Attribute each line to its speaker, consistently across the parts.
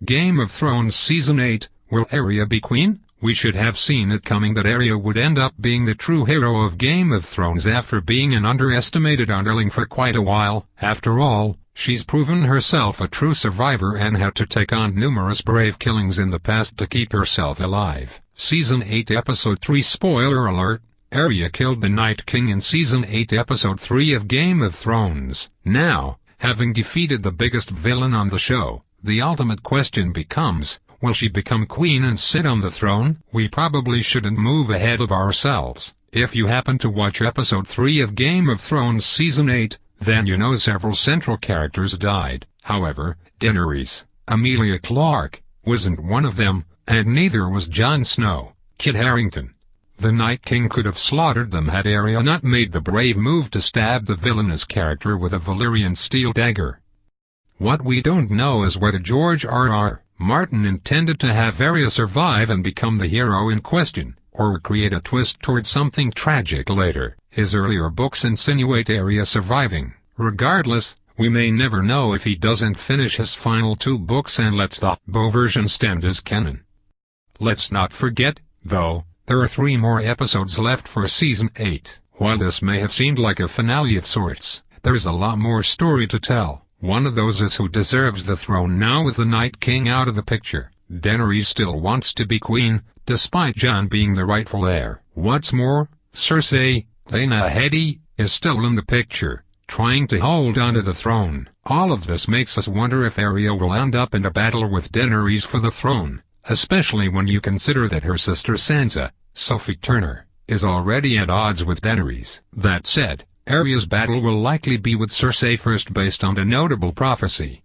Speaker 1: Game of Thrones Season 8, will Arya be queen? We should have seen it coming that Arya would end up being the true hero of Game of Thrones after being an underestimated underling for quite a while. After all, she's proven herself a true survivor and had to take on numerous brave killings in the past to keep herself alive. Season 8 Episode 3 Spoiler alert, Arya killed the Night King in Season 8 Episode 3 of Game of Thrones. Now, having defeated the biggest villain on the show, the ultimate question becomes, will she become queen and sit on the throne? We probably shouldn't move ahead of ourselves. If you happen to watch Episode 3 of Game of Thrones Season 8, then you know several central characters died. However, Daenerys, Emilia Clarke, wasn't one of them, and neither was Jon Snow, Kit Harington. The Night King could have slaughtered them had Arya not made the brave move to stab the villainous character with a Valyrian steel dagger. What we don't know is whether George R.R. Martin intended to have Arya survive and become the hero in question, or create a twist towards something tragic later. His earlier books insinuate Arya surviving. Regardless, we may never know if he doesn't finish his final 2 books and lets the bow version stand as canon. Let's not forget, though, there are 3 more episodes left for Season 8. While this may have seemed like a finale of sorts, there's a lot more story to tell. One of those is who deserves the throne now with the Night King out of the picture. Daenerys still wants to be queen, despite Jon being the rightful heir. What's more, Cersei, Lena Headey, is still in the picture, trying to hold onto the throne. All of this makes us wonder if Arya will end up in a battle with Daenerys for the throne, especially when you consider that her sister Sansa, Sophie Turner, is already at odds with Daenerys. That said, Arya's battle will likely be with Cersei first based on a notable prophecy.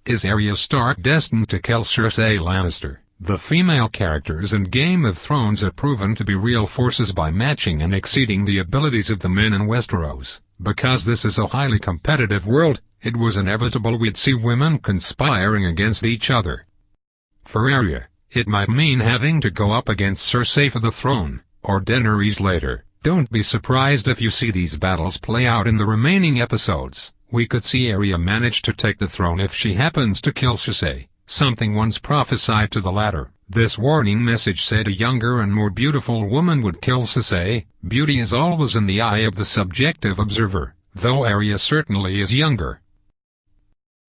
Speaker 1: Is Arya Stark destined to kill Cersei Lannister? The female characters in Game of Thrones are proven to be real forces by matching and exceeding the abilities of the men in Westeros. Because this is a highly competitive world, it was inevitable we'd see women conspiring against each other. For Arya, it might mean having to go up against Cersei for the throne, or Daenerys later. Don't be surprised if you see these battles play out in the remaining episodes. We could see Arya manage to take the throne if she happens to kill Cersei, something once prophesied to the latter. This warning message said a younger and more beautiful woman would kill Cersei. Beauty is always in the eye of the subjective observer, though Arya certainly is younger.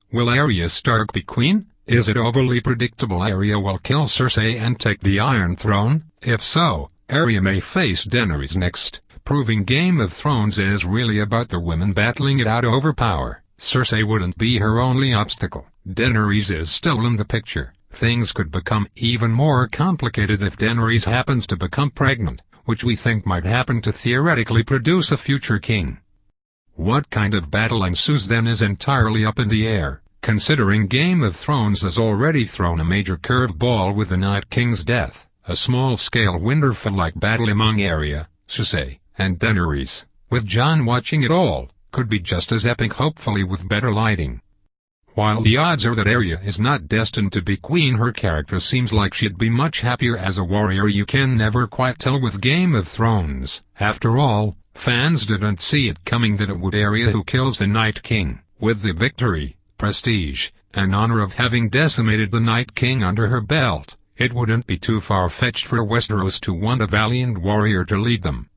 Speaker 1: Will Arya Stark be queen? Is it overly predictable Arya will kill Cersei and take the Iron Throne? If so, Arya may face Daenerys next, proving Game of Thrones is really about the women battling it out over power. Cersei wouldn't be her only obstacle. Daenerys is still in the picture. Things could become even more complicated if Daenerys happens to become pregnant, which we think might happen to theoretically produce a future king. What kind of battle ensues then is entirely up in the air, considering Game of Thrones has already thrown a major curveball with the Night King's death. A small-scale Winterfell-like battle among Arya, Cersei, and Daenerys, with Jon watching it all, could be just as epic, hopefully with better lighting. While the odds are that Arya is not destined to be queen, her character seems like she'd be much happier as a warrior. You can never quite tell with Game of Thrones. After all, fans didn't see it coming that it would Arya who kills the Night King. With the victory, prestige, and honor of having decimated the Night King under her belt, it wouldn't be too far-fetched for Westeros to want a valiant warrior to lead them.